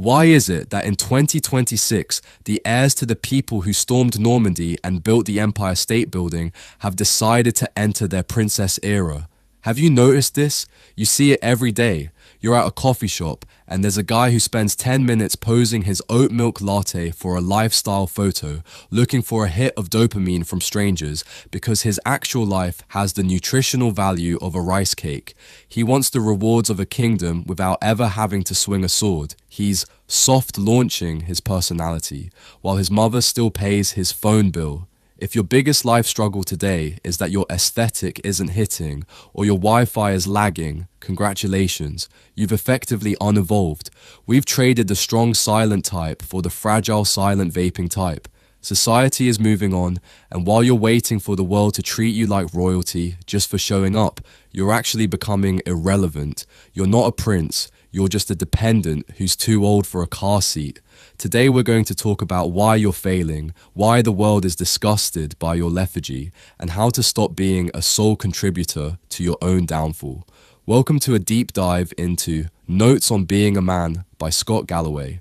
Why is it that in 2026, the heirs to the people who stormed Normandy and built the Empire State Building have decided to enter their princess era? Have you noticed this? You see it every day. You're at a coffee shop and there's a guy who spends 10 minutes posing his oat milk latte for a lifestyle photo, looking for a hit of dopamine from strangers because his actual life has the nutritional value of a rice cake. He wants the rewards of a kingdom without ever having to swing a sword. He's soft launching his personality, while his mother still pays his phone bill. If your biggest life struggle today is that your aesthetic isn't hitting or your Wi-Fi is lagging, congratulations, you've effectively unevolved. We've traded the strong silent type for the fragile silent vaping type. Society is moving on, and while you're waiting for the world to treat you like royalty just for showing up, you're actually becoming irrelevant. You're not a prince, you're just a dependent who's too old for a car seat. Today we're going to talk about why you're failing, why the world is disgusted by your lethargy, and how to stop being a sole contributor to your own downfall. Welcome to a deep dive into Notes on Being a Man by Scott Galloway.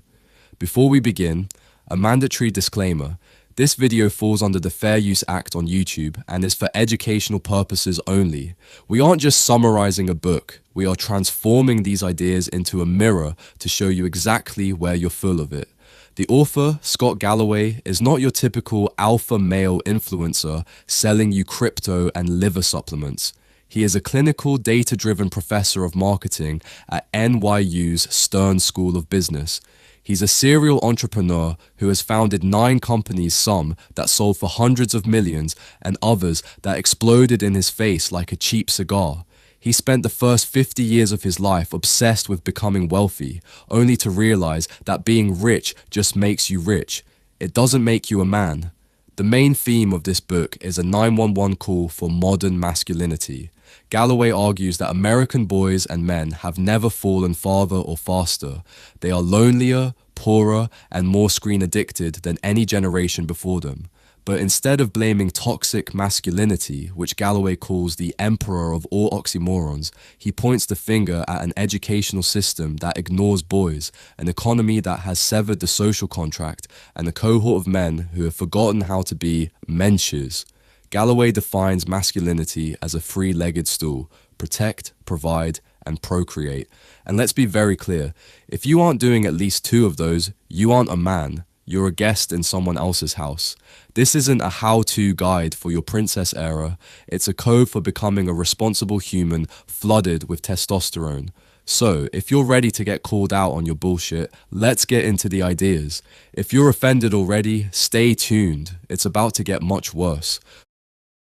Before we begin, a mandatory disclaimer. This video falls under the Fair Use Act on YouTube and is for educational purposes only. We aren't just summarizing a book, we are transforming these ideas into a mirror to show you exactly where you're full of it. The author, Scott Galloway, is not your typical alpha male influencer selling you crypto and liver supplements. He is a clinical, data-driven professor of marketing at NYU's Stern School of Business. He's a serial entrepreneur who has founded 9 companies, some that sold for hundreds of millions and others that exploded in his face like a cheap cigar. He spent the first 50 years of his life obsessed with becoming wealthy, only to realize that being rich just makes you rich. It doesn't make you a man. The main theme of this book is a 911 call for modern masculinity. Galloway argues that American boys and men have never fallen farther or faster. They are lonelier, poorer, and more screen addicted than any generation before them. But instead of blaming toxic masculinity, which Galloway calls the emperor of all oxymorons, he points the finger at an educational system that ignores boys, an economy that has severed the social contract, and a cohort of men who have forgotten how to be mensches. Galloway defines masculinity as a three-legged stool: protect, provide, and procreate. And let's be very clear, if you aren't doing at least 2 of those, you aren't a man. You're a guest in someone else's house. This isn't a how-to guide for your princess era. It's a code for becoming a responsible human flooded with testosterone. So, if you're ready to get called out on your bullshit, let's get into the ideas. If you're offended already, stay tuned. It's about to get much worse.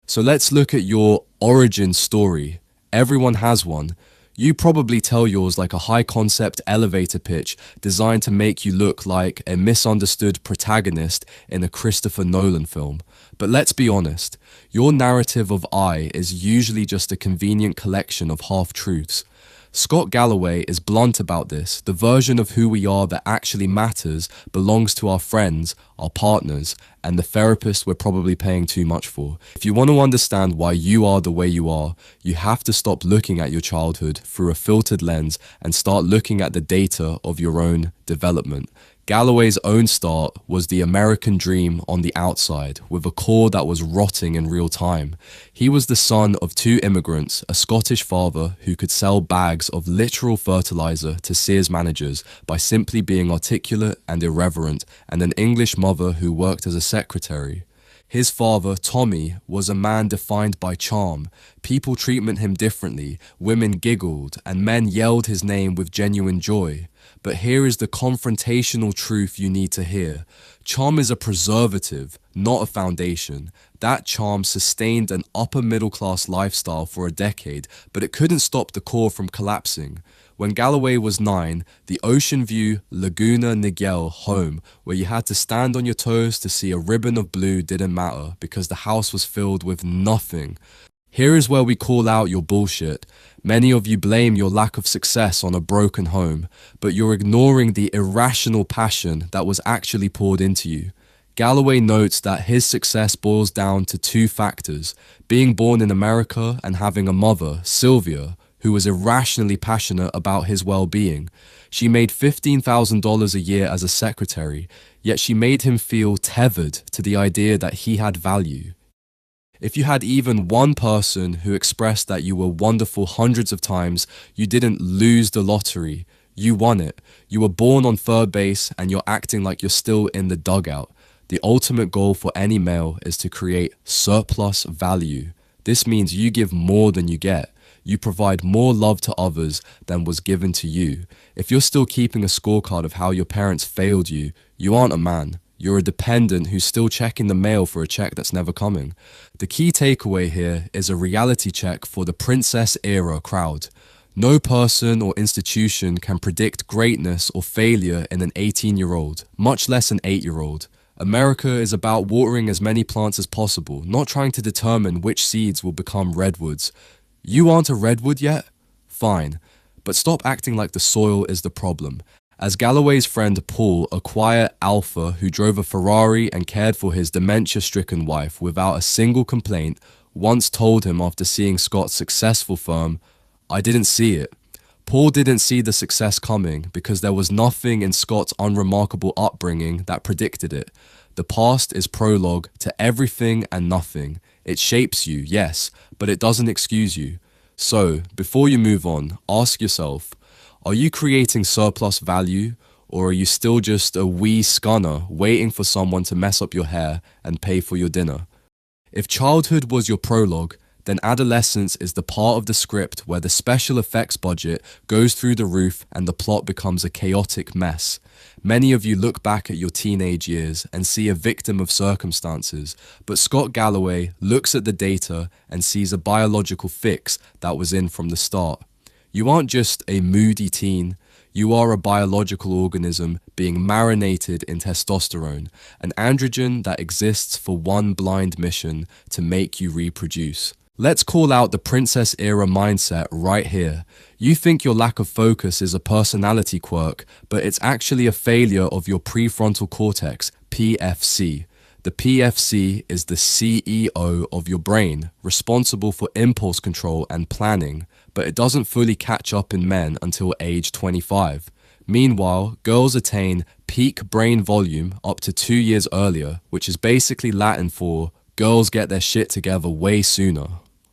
So let's look at your origin story. Everyone has one. You probably tell yours like a high-concept elevator pitch designed to make you look like a misunderstood protagonist in a Christopher Nolan film. But let's be honest, your narrative of I is usually just a convenient collection of half-truths. Scott Galloway is blunt about this. The version of who we are that actually matters belongs to our friends, our partners, and the therapist we're probably paying too much for. If you want to understand why you are the way you are, you have to stop looking at your childhood through a filtered lens and start looking at the data of your own development. Galloway's own start was the American dream on the outside, with a core that was rotting in real time. He was the son of 2 immigrants, a Scottish father who could sell bags of literal fertilizer to Sears managers by simply being articulate and irreverent, and an English mother who worked as a secretary. His father, Tommy, was a man defined by charm. People treated him differently, women giggled, and men yelled his name with genuine joy. But here is the confrontational truth you need to hear. Charm is a preservative, not a foundation. That charm sustained an upper middle class lifestyle for a decade, but it couldn't stop the core from collapsing. When Galloway was 9, the Ocean View Laguna Niguel home, where you had to stand on your toes to see a ribbon of blue, didn't matter because the house was filled with nothing. Here is where we call out your bullshit. Many of you blame your lack of success on a broken home, but you're ignoring the irrational passion that was actually poured into you. Galloway notes that his success boils down to 2 factors: being born in America and having a mother, Sylvia, who was irrationally passionate about his well-being. She made $15,000 a year as a secretary, yet she made him feel tethered to the idea that he had value. If you had even one person who expressed that you were wonderful hundreds of times, you didn't lose the lottery. You won it. You were born on third base and you're acting like you're still in the dugout. The ultimate goal for any male is to create surplus value. This means you give more than you get. You provide more love to others than was given to you. If you're still keeping a scorecard of how your parents failed you, you aren't a man. You're a dependent who's still checking the mail for a check that's never coming. The key takeaway here is a reality check for the princess era crowd. No person or institution can predict greatness or failure in an 18-year-old, much less an 8-year-old. America is about watering as many plants as possible, not trying to determine which seeds will become redwoods. You aren't a redwood yet? Fine, but stop acting like the soil is the problem. As Galloway's friend Paul, a quiet alpha who drove a Ferrari and cared for his dementia-stricken wife without a single complaint, once told him after seeing Scott's successful firm, "I didn't see it." Paul didn't see the success coming because there was nothing in Scott's unremarkable upbringing that predicted it. The past is prologue to everything and nothing. It shapes you, yes, but it doesn't excuse you. So, before you move on, ask yourself, are you creating surplus value, or are you still just a wee scunner waiting for someone to mess up your hair and pay for your dinner? If childhood was your prologue, then adolescence is the part of the script where the special effects budget goes through the roof and the plot becomes a chaotic mess. Many of you look back at your teenage years and see a victim of circumstances, but Scott Galloway looks at the data and sees a biological fix that was in from the start. You aren't just a moody teen, you are a biological organism being marinated in testosterone, an androgen that exists for one blind mission: to make you reproduce. Let's call out the princess era mindset right here. You think your lack of focus is a personality quirk, but it's actually a failure of your prefrontal cortex, PFC. The PFC is the CEO of your brain, responsible for impulse control and planning, but it doesn't fully catch up in men until age 25. Meanwhile, girls attain peak brain volume up to 2 years earlier, which is basically Latin for girls get their shit together way sooner.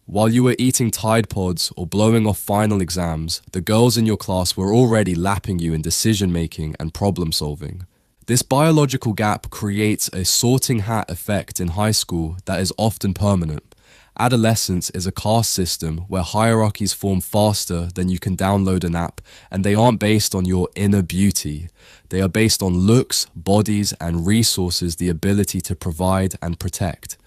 While you were eating Tide Pods or blowing off final exams, the girls in your class were already lapping you in decision-making and problem-solving. This biological gap creates a sorting hat effect in high school that is often permanent. Adolescence is a caste system where hierarchies form faster than you can download an app, and they aren't based on your inner beauty. They are based on looks, bodies, and resources, the ability to provide and protect.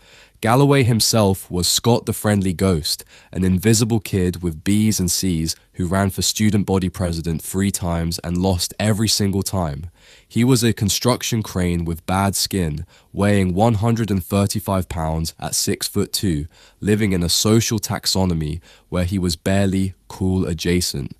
Galloway himself was Scott the Friendly Ghost, an invisible kid with B's and C's who ran for student body president 3 times and lost every single time. He was a construction crane with bad skin, weighing 135 pounds at 6'2", living in a social taxonomy where he was barely cool adjacent.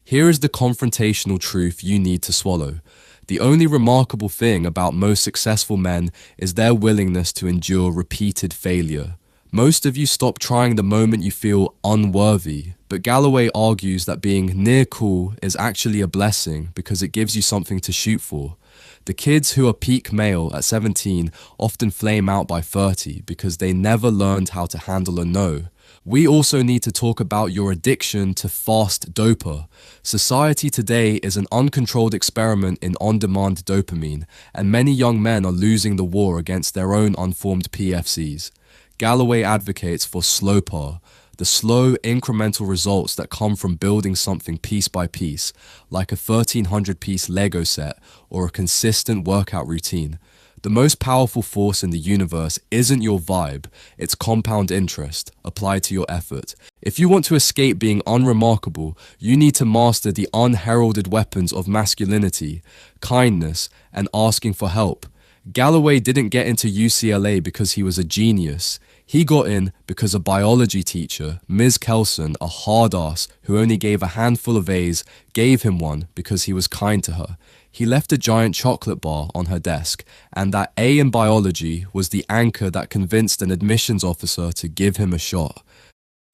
Here is the confrontational truth you need to swallow. The only remarkable thing about most successful men is their willingness to endure repeated failure. Most of you stop trying the moment you feel unworthy, but Galloway argues that being near cool is actually a blessing because it gives you something to shoot for. The kids who are peak male at 17 often flame out by 30 because they never learned how to handle a no. We also need to talk about your addiction to fast dopa. Society today is an uncontrolled experiment in on-demand dopamine, and many young men are losing the war against their own unformed PFCs. Galloway advocates for slow par, the slow, incremental results that come from building something piece by piece, like a 1,300-piece Lego set or a consistent workout routine. The most powerful force in the universe isn't your vibe, it's compound interest, applied to your effort. If you want to escape being unremarkable, you need to master the unheralded weapons of masculinity, kindness, and asking for help. Galloway didn't get into UCLA because he was a genius. He got in because a biology teacher, Ms. Kelson, a hard ass who only gave a handful of A's, gave him one because he was kind to her. He left a giant chocolate bar on her desk, and that A in biology was the anchor that convinced an admissions officer to give him a shot.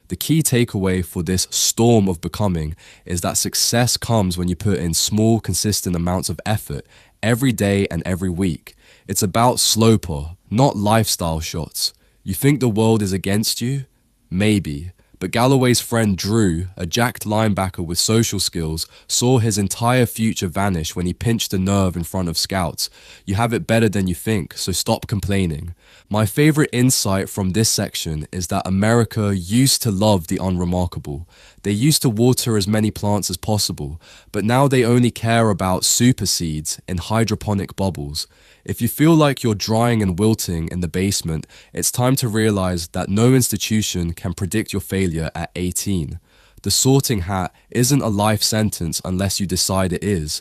The key takeaway for this storm of becoming is that success comes when you put in small, consistent amounts of effort every day and every week. It's about sloper, not lifestyle shots. You think the world is against you? Maybe. But Galloway's friend Drew, a jacked linebacker with social skills, saw his entire future vanish when he pinched a nerve in front of scouts. You have it better than you think, so stop complaining. My favorite insight from this section is that America used to love the unremarkable. They used to water as many plants as possible, but now they only care about super seeds in hydroponic bubbles. If you feel like you're drying and wilting in the basement, it's time to realize that no institution can predict your failure at 18. The sorting hat isn't a life sentence unless you decide it is.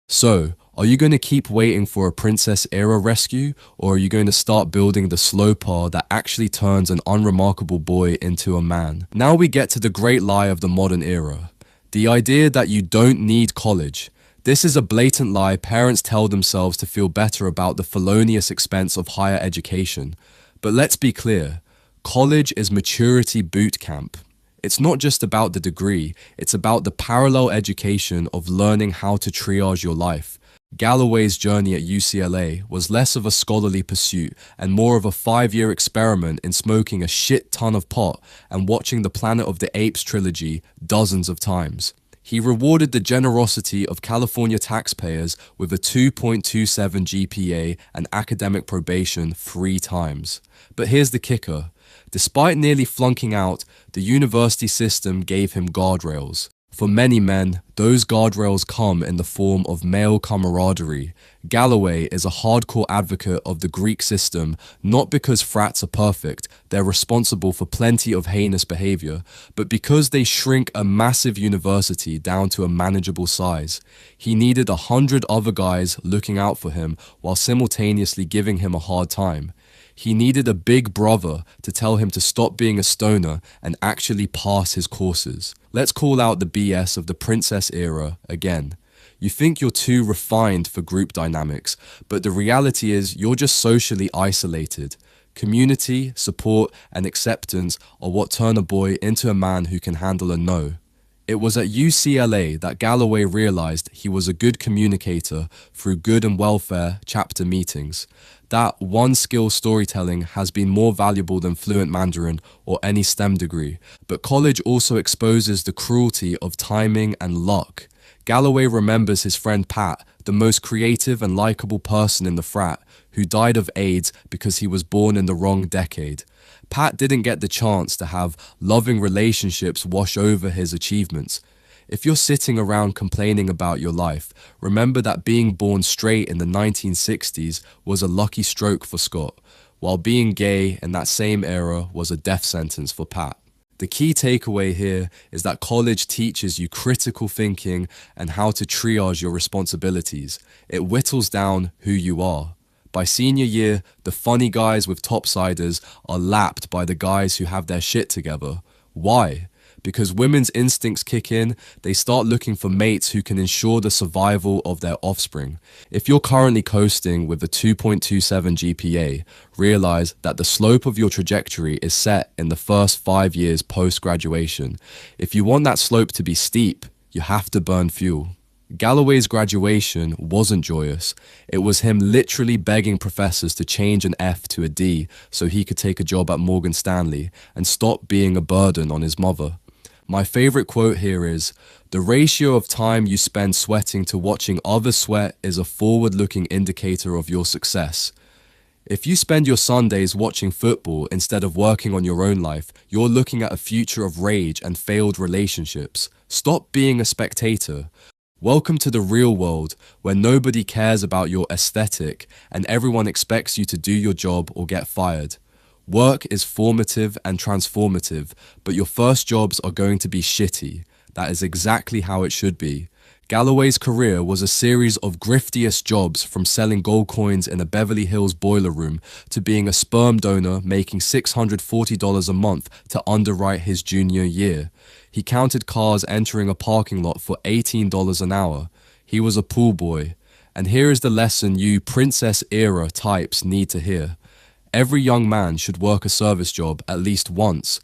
So, are you going to keep waiting for a princess era rescue, or are you going to start building the slow paw that actually turns an unremarkable boy into a man? Now we get to the great lie of the modern era. The idea that you don't need college. This is a blatant lie parents tell themselves to feel better about the felonious expense of higher education. But let's be clear, college is maturity boot camp. It's not just about the degree, it's about the parallel education of learning how to triage your life. Galloway's journey at UCLA was less of a scholarly pursuit and more of a 5-year experiment in smoking a shit ton of pot and watching the Planet of the Apes trilogy dozens of times. He rewarded the generosity of California taxpayers with a 2.27 GPA and academic probation 3 times. But here's the kicker. Despite nearly flunking out, the university system gave him guardrails. For many men, those guardrails come in the form of male camaraderie. Galloway is a hardcore advocate of the Greek system, not because frats are perfect, they're responsible for plenty of heinous behavior, but because they shrink a massive university down to a manageable size. He needed 100 other guys looking out for him while simultaneously giving him a hard time. He needed a big brother to tell him to stop being a stoner and actually pass his courses. Let's call out the BS of the princess era again. You think you're too refined for group dynamics, but the reality is you're just socially isolated. Community, support, and acceptance are what turn a boy into a man who can handle a no. It was at UCLA that Galloway realized he was a good communicator through good and welfare chapter meetings. That one-skill storytelling has been more valuable than fluent Mandarin or any STEM degree, but college also exposes the cruelty of timing and luck. Galloway remembers his friend Pat, the most creative and likable person in the frat, who died of AIDS because he was born in the wrong decade. Pat didn't get the chance to have loving relationships wash over his achievements. If you're sitting around complaining about your life, remember that being born straight in the 1960s was a lucky stroke for Scott, while being gay in that same era was a death sentence for Pat. The key takeaway here is that college teaches you critical thinking and how to triage your responsibilities. It whittles down who you are. By senior year, the funny guys with topsiders are lapped by the guys who have their shit together. Why? Because women's instincts kick in, they start looking for mates who can ensure the survival of their offspring. If you're currently coasting with a 2.27 GPA, realize that the slope of your trajectory is set in the first 5 years post-graduation. If you want that slope to be steep, you have to burn fuel. Galloway's graduation wasn't joyous. It was him literally begging professors to change an F to a D so he could take a job at Morgan Stanley and stop being a burden on his mother. My favorite quote here is, "The ratio of time you spend sweating to watching others sweat is a forward-looking indicator of your success." If you spend your Sundays watching football instead of working on your own life, you're looking at a future of rage and failed relationships. Stop being a spectator. Welcome to the real world, where nobody cares about your aesthetic and everyone expects you to do your job or get fired. Work is formative and transformative, but your first jobs are going to be shitty. That is exactly how it should be. Galloway's career was a series of griftiest jobs, from selling gold coins in a Beverly Hills boiler room to being a sperm donor making $640 a month to underwrite his junior year. He counted cars entering a parking lot for $18 an hour. He was a pool boy. And here is the lesson you princess-era types need to hear. Every young man should work a service job at least once.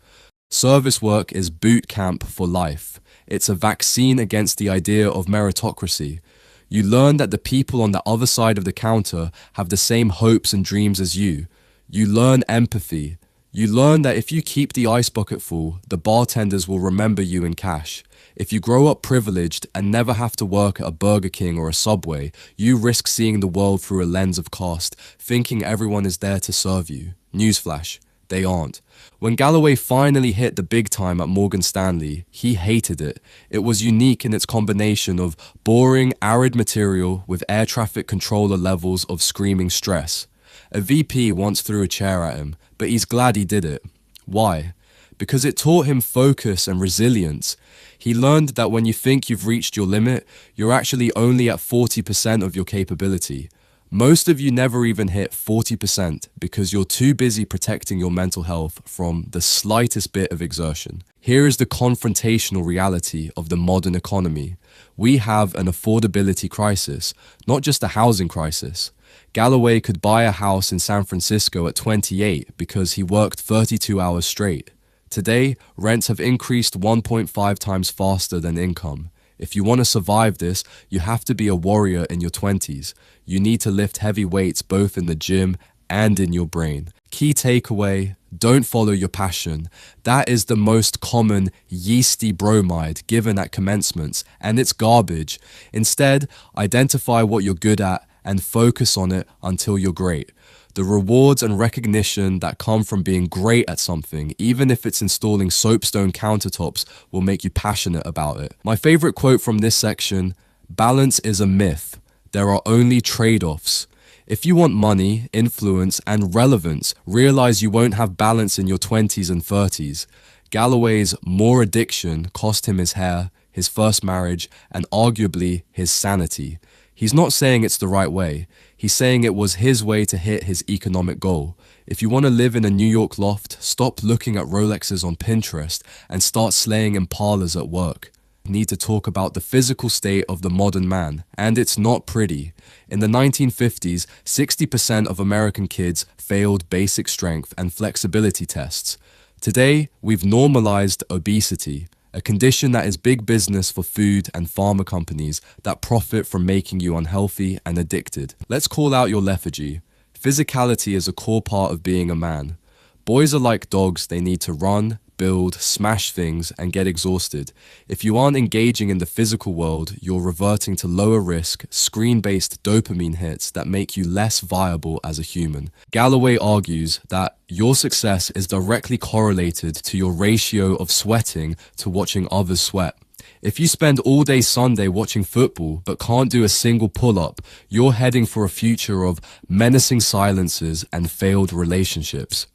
Service work is boot camp for life. It's a vaccine against the idea of meritocracy. You learn that the people on the other side of the counter have the same hopes and dreams as you. You learn empathy. You learn that if you keep the ice bucket full, the bartenders will remember you in cash. If you grow up privileged and never have to work at a Burger King or a Subway, you risk seeing the world through a lens of caste, thinking everyone is there to serve you. Newsflash, they aren't. When Galloway finally hit the big time at Morgan Stanley, he hated it. It was unique in its combination of boring, arid material with air traffic controller levels of screaming stress. A VP once threw a chair at him, but he's glad he did it. Why? Because it taught him focus and resilience. He learned that when you think you've reached your limit, you're actually only at 40% of your capability. Most of you never even hit 40% because you're too busy protecting your mental health from the slightest bit of exertion. Here is the confrontational reality of the modern economy. We have an affordability crisis, not just a housing crisis. Galloway could buy a house in San Francisco at 28 because he worked 32 hours straight. Today, rents have increased 1.5 times faster than income. If you want to survive this, you have to be a warrior in your 20s. You need to lift heavy weights both in the gym and in your brain. Key takeaway, don't follow your passion. That is the most common yeasty bromide given at commencements, and it's garbage. Instead, identify what you're good at and focus on it until you're great. The rewards and recognition that come from being great at something, even if it's installing soapstone countertops, will make you passionate about it. My favorite quote from this section, balance is a myth. There are only trade-offs. If you want money, influence, and relevance, realize you won't have balance in your 20s and 30s. Galloway's more addiction cost him his hair, his first marriage, and arguably his sanity. He's not saying it's the right way. He's saying it was his way to hit his economic goal. If you want to live in a New York loft, stop looking at Rolexes on Pinterest and start slaying impalas at work. We need to talk about the physical state of the modern man, and it's not pretty. In the 1950s, 60% of American kids failed basic strength and flexibility tests. Today, we've normalized obesity, a condition that is big business for food and pharma companies that profit from making you unhealthy and addicted. Let's call out your lethargy. Physicality is a core part of being a man. Boys are like dogs, they need to run, build, smash things, and get exhausted. If you aren't engaging in the physical world, you're reverting to lower risk, screen-based dopamine hits that make you less viable as a human. Galloway argues that your success is directly correlated to your ratio of sweating to watching others sweat. If you spend all day Sunday watching football but can't do a single pull-up, you're heading for a future of menacing silences and failed relationships.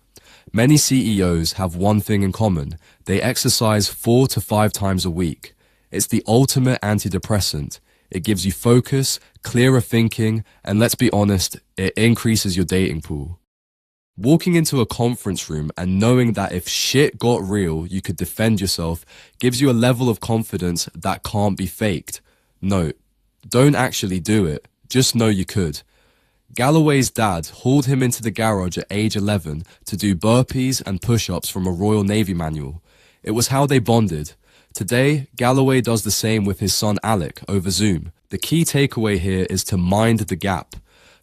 Many CEOs have one thing in common. They exercise 4 to 5 times a week. It's the ultimate antidepressant. It gives you focus, clearer thinking, and let's be honest, it increases your dating pool. Walking into a conference room and knowing that if shit got real, you could defend yourself gives you a level of confidence that can't be faked. No, don't actually do it. Just know you could. Galloway's dad hauled him into the garage at age 11 to do burpees and push-ups from a Royal Navy manual. It was how they bonded. Today, Galloway does the same with his son Alec over Zoom. The key takeaway here is to mind the gap.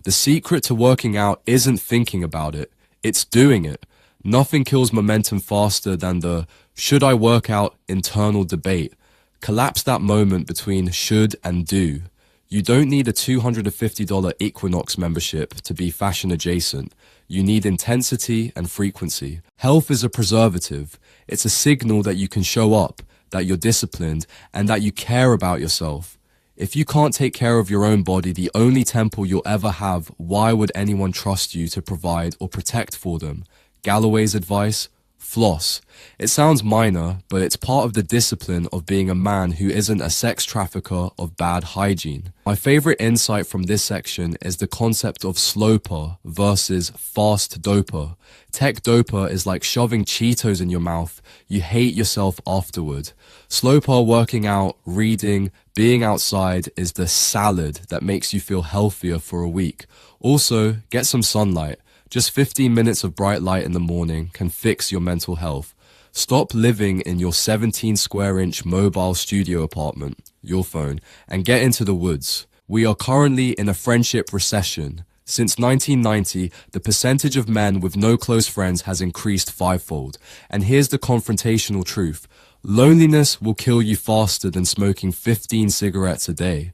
The secret to working out isn't thinking about it, it's doing it. Nothing kills momentum faster than the should I work out internal debate. Collapse that moment between should and do. You don't need a $250 Equinox membership to be fashion adjacent. You need intensity and frequency. Health is a preservative. It's a signal that you can show up, that you're disciplined, and that you care about yourself. If you can't take care of your own body, the only temple you'll ever have, why would anyone trust you to provide or protect for them? Galloway's advice? Floss. It sounds minor, but it's part of the discipline of being a man who isn't a sex trafficker of bad hygiene. My favorite insight from this section is the concept of sloper versus fast doper. Tech doper is like shoving Cheetos in your mouth. You hate yourself afterward. Sloper working out, reading, being outside is the salad that makes you feel healthier for a week. Also, get some sunlight. Just 15 minutes of bright light in the morning can fix your mental health. Stop living in your 17 square inch mobile studio apartment, your phone, and get into the woods. We are currently in a friendship recession. Since 1990, the percentage of men with no close friends has increased fivefold. And here's the confrontational truth. Loneliness will kill you faster than smoking 15 cigarettes a day.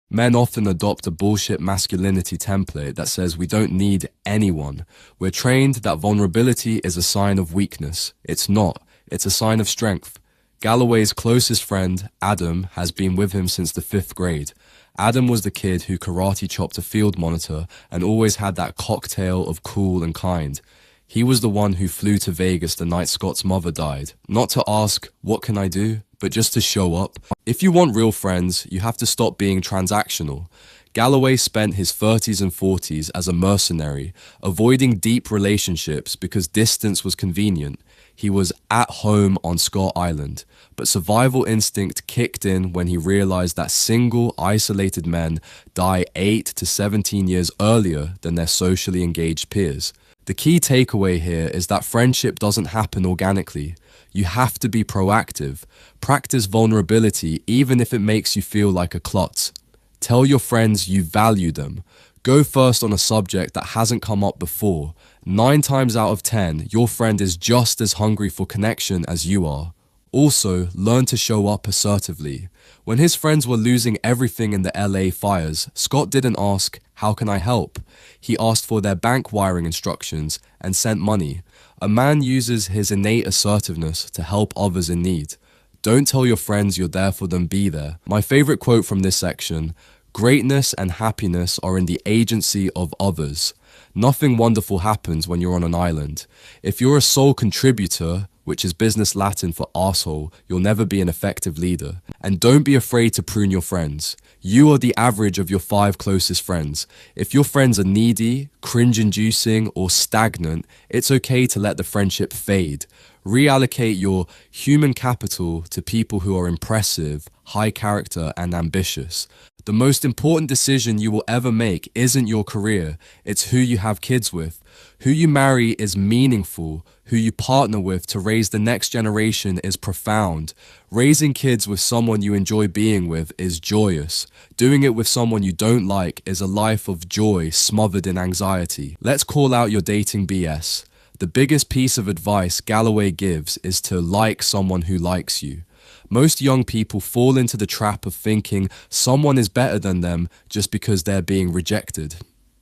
Men often adopt a bullshit masculinity template that says we don't need anyone. We're trained that vulnerability is a sign of weakness. It's not. It's a sign of strength. Galloway's closest friend, Adam, has been with him since the 5th grade. Adam was the kid who karate chopped a field monitor and always had that cocktail of cool and kind. He was the one who flew to Vegas the night Scott's mother died, not to ask, what can I do, but just to show up. If you want real friends, you have to stop being transactional. Galloway spent his 30s and 40s as a mercenary, avoiding deep relationships because distance was convenient. He was at home on Scott Island, but survival instinct kicked in when he realized that single, isolated men die 8 to 17 years earlier than their socially engaged peers. The key takeaway here is that friendship doesn't happen organically. You have to be proactive. Practice vulnerability even if it makes you feel like a klutz. Tell your friends you value them. Go first on a subject that hasn't come up before. 9 times out of 10, your friend is just as hungry for connection as you are. Also, learn to show up assertively. When his friends were losing everything in the LA fires, Scott didn't ask, "How can I help?" He asked for their bank wiring instructions and sent money. A man uses his innate assertiveness to help others in need. Don't tell your friends you're there for them, be there. My favorite quote from this section: greatness and happiness are in the agency of others. Nothing wonderful happens when you're on an island. If you're a sole contributor, which is business Latin for asshole, you'll never be an effective leader. And don't be afraid to prune your friends. You are the average of your 5 closest friends. If your friends are needy, cringe-inducing, or stagnant, it's okay to let the friendship fade. Reallocate your human capital to people who are impressive, high character, and ambitious. The most important decision you will ever make isn't your career, it's who you have kids with. Who you marry is meaningful. Who you partner with to raise the next generation is profound. Raising kids with someone you enjoy being with is joyous. Doing it with someone you don't like is a life of joy smothered in anxiety. Let's call out your dating BS. The biggest piece of advice Galloway gives is to like someone who likes you. Most young people fall into the trap of thinking someone is better than them just because they're being rejected.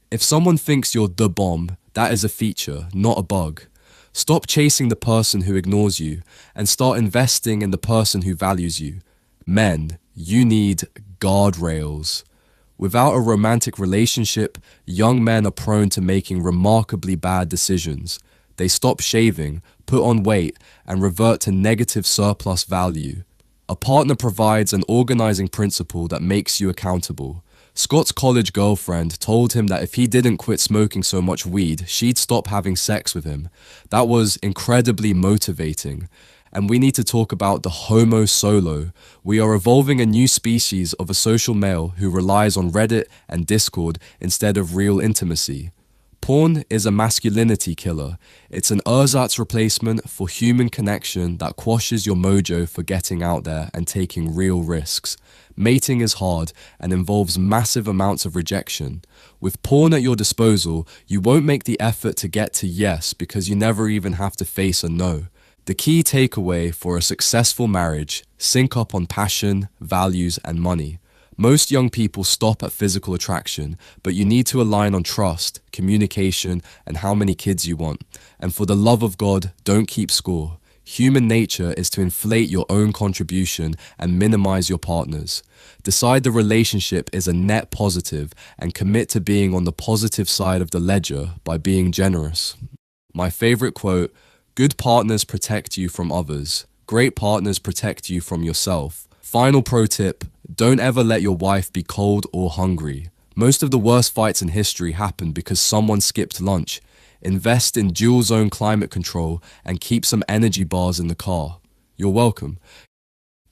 If someone thinks you're the bomb, that is a feature, not a bug. Stop chasing the person who ignores you and start investing in the person who values you. Men, you need guardrails. Without a romantic relationship, young men are prone to making remarkably bad decisions. They stop shaving, put on weight, and revert to negative surplus value. A partner provides an organizing principle that makes you accountable. Scott's college girlfriend told him that if he didn't quit smoking so much weed, she'd stop having sex with him. That was incredibly motivating. And we need to talk about the homo solo. We are evolving a new species of a social male who relies on Reddit and Discord instead of real intimacy. Porn is a masculinity killer. It's an ersatz replacement for human connection that quashes your mojo for getting out there and taking real risks. Mating is hard and involves massive amounts of rejection. With porn at your disposal, you won't make the effort to get to yes because you never even have to face a no. The key takeaway for a successful marriage: sync up on passion, values, and money. Most young people stop at physical attraction, but you need to align on trust, communication, and how many kids you want. And for the love of God, don't keep score. Human nature is to inflate your own contribution and minimize your partner's. Decide the relationship is a net positive and commit to being on the positive side of the ledger by being generous. My favorite quote: good partners protect you from others. Great partners protect you from yourself. Final pro tip: don't ever let your wife be cold or hungry. Most of the worst fights in history happened because someone skipped lunch. Invest in dual zone climate control and keep some energy bars in the car. You're welcome.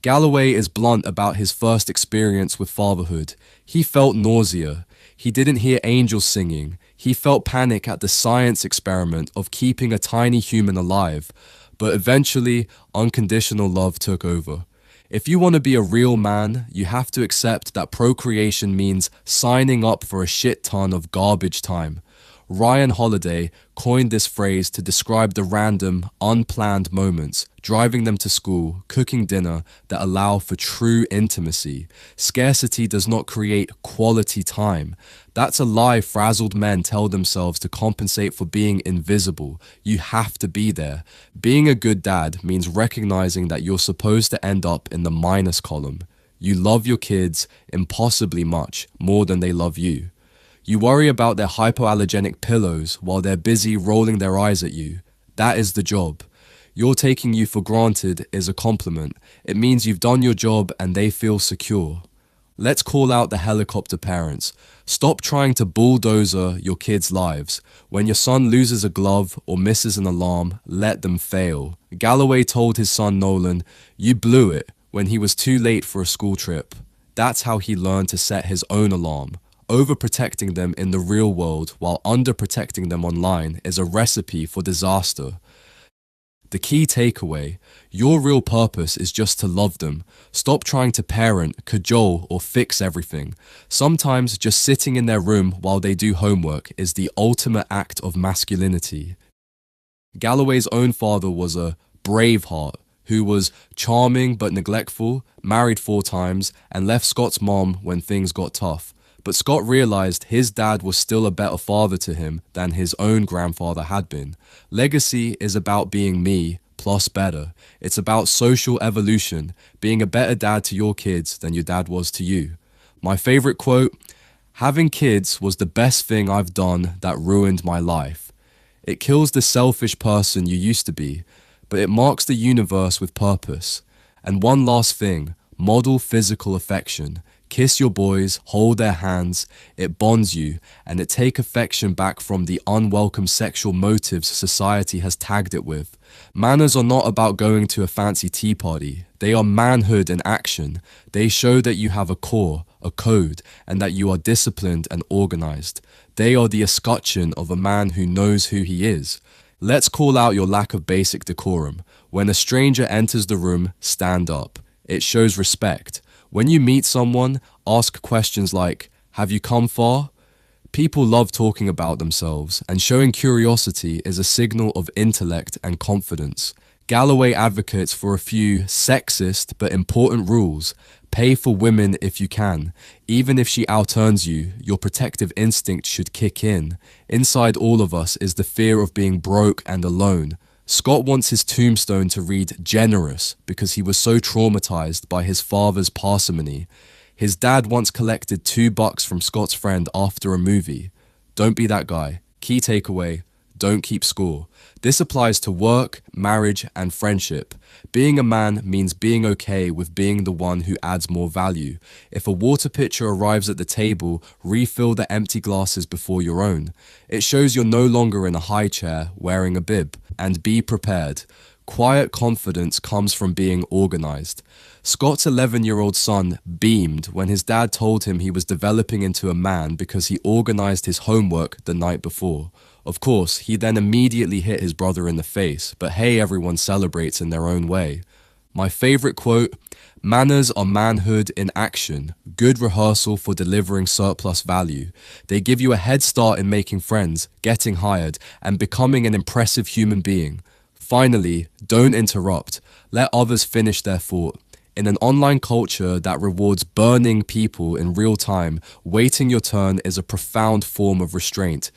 Galloway is blunt about his first experience with fatherhood. He felt nausea. He didn't hear angels singing. He felt panic at the science experiment of keeping a tiny human alive. But eventually, unconditional love took over. If you want to be a real man, you have to accept that procreation means signing up for a shit ton of garbage time. Ryan Holiday coined this phrase to describe the random, unplanned moments, driving them to school, cooking dinner, that allow for true intimacy. Scarcity does not create quality time. That's a lie frazzled men tell themselves to compensate for being invisible. You have to be there. Being a good dad means recognizing that you're supposed to end up in the minus column. You love your kids impossibly much, more than they love you. You worry about their hypoallergenic pillows while they're busy rolling their eyes at you. That is the job. Your taking you for granted is a compliment. It means you've done your job and they feel secure. Let's call out the helicopter parents. Stop trying to bulldozer your kids' lives. When your son loses a glove or misses an alarm, let them fail. Galloway told his son Nolan, "You blew it," when he was too late for a school trip. That's how he learned to set his own alarm. Overprotecting them in the real world while underprotecting them online is a recipe for disaster. The key takeaway: your real purpose is just to love them. Stop trying to parent, cajole, or fix everything. Sometimes just sitting in their room while they do homework is the ultimate act of masculinity. Galloway's own father was a braveheart who was charming but neglectful, married 4 times, and left Scott's mom when things got tough. But Scott realized his dad was still a better father to him than his own grandfather had been. Legacy is about being me plus better. It's about social evolution, being a better dad to your kids than your dad was to you. My favorite quote: "Having kids was the best thing I've done that ruined my life." It kills the selfish person you used to be, but it marks the universe with purpose. And one last thing: model physical affection. Kiss your boys, hold their hands. It bonds you, and it take affection back from the unwelcome sexual motives society has tagged it with. Manners are not about going to a fancy tea party. They are manhood in action. They show that you have a core, a code, and that you are disciplined and organized. They are the escutcheon of a man who knows who he is. Let's call out your lack of basic decorum. When a stranger enters the room, stand up. It shows respect. When you meet someone, ask questions like, "Have you come far?" People love talking about themselves, and showing curiosity is a signal of intellect and confidence. Galloway advocates for a few sexist but important rules. Pay for women if you can. Even if she outearns you, your protective instinct should kick in. Inside all of us is the fear of being broke and alone. Scott wants his tombstone to read generous because he was so traumatized by his father's parsimony. His dad once collected $2 from Scott's friend after a movie. Don't be that guy. Key takeaway: don't keep score. This applies to work, marriage, and friendship. Being a man means being okay with being the one who adds more value. If a water pitcher arrives at the table, refill the empty glasses before your own. It shows you're no longer in a high chair wearing a bib. And be prepared. Quiet confidence comes from being organized. Scott's 11-year-old son beamed when his dad told him he was developing into a man because he organized his homework the night before. Of course, he then immediately hit his brother in the face, but hey, everyone celebrates in their own way. My favorite quote: "Manners are manhood in action, good rehearsal for delivering surplus value. They give you a head start in making friends, getting hired, and becoming an impressive human being." Finally, don't interrupt. Let others finish their thought. In an online culture that rewards burning people in real time, waiting your turn is a profound form of restraint.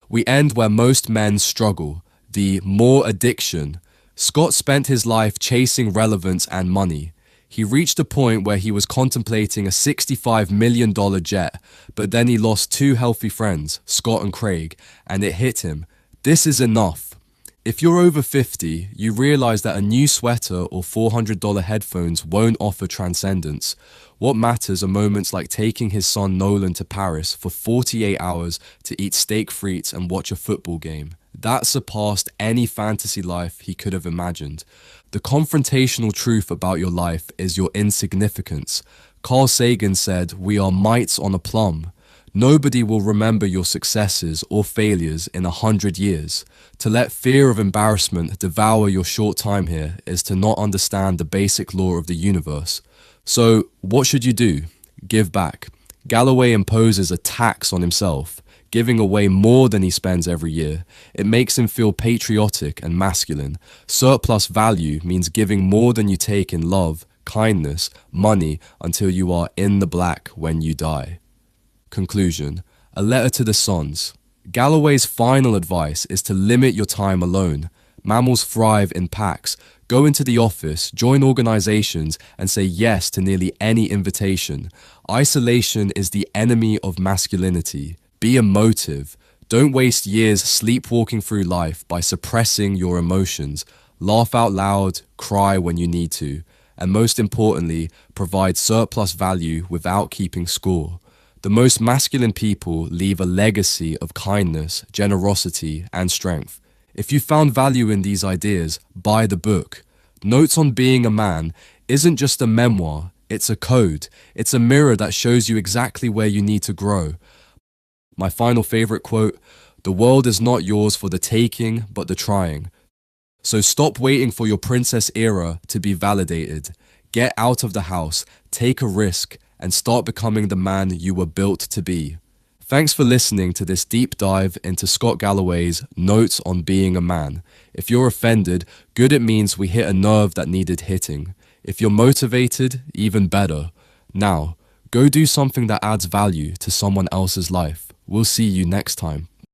We end where most men struggle: the more addiction. Scott spent his life chasing relevance and money. He reached a point where he was contemplating a $65 million jet, but then he lost 2 healthy friends, Scott and Craig, and it hit him. This is enough. If you're over 50, you realize that a new sweater or $400 headphones won't offer transcendence. What matters are moments like taking his son Nolan to Paris for 48 hours to eat steak frites and watch a football game. That surpassed any fantasy life he could have imagined. The confrontational truth about your life is your insignificance. Carl Sagan said, "We are mites on a plum." Nobody will remember your successes or failures in 100 years. To let fear of embarrassment devour your short time here is to not understand the basic law of the universe. So, what should you do? Give back. Galloway imposes a tax on himself, giving away more than he spends every year. It makes him feel patriotic and masculine. Surplus value means giving more than you take in love, kindness, money until you are in the black when you die. Conclusion. A letter to the sons. Galloway's final advice is to limit your time alone. Mammals thrive in packs. Go into the office, join organizations, and say yes to nearly any invitation. Isolation is the enemy of masculinity. Be emotive. Don't waste years sleepwalking through life by suppressing your emotions. Laugh out loud, cry when you need to, and most importantly, provide surplus value without keeping score. The most masculine people leave a legacy of kindness, generosity, and strength. If you found value in these ideas, buy the book. Notes on Being a Man isn't just a memoir, it's a code. It's a mirror that shows you exactly where you need to grow. My final favorite quote, "The world is not yours for the taking, but the trying." So stop waiting for your princess era to be validated. Get out of the house, take a risk, and start becoming the man you were built to be. Thanks for listening to this deep dive into Scott Galloway's Notes on Being a Man. If you're offended, good, it means we hit a nerve that needed hitting. If you're motivated, even better. Now, go do something that adds value to someone else's life. We'll see you next time.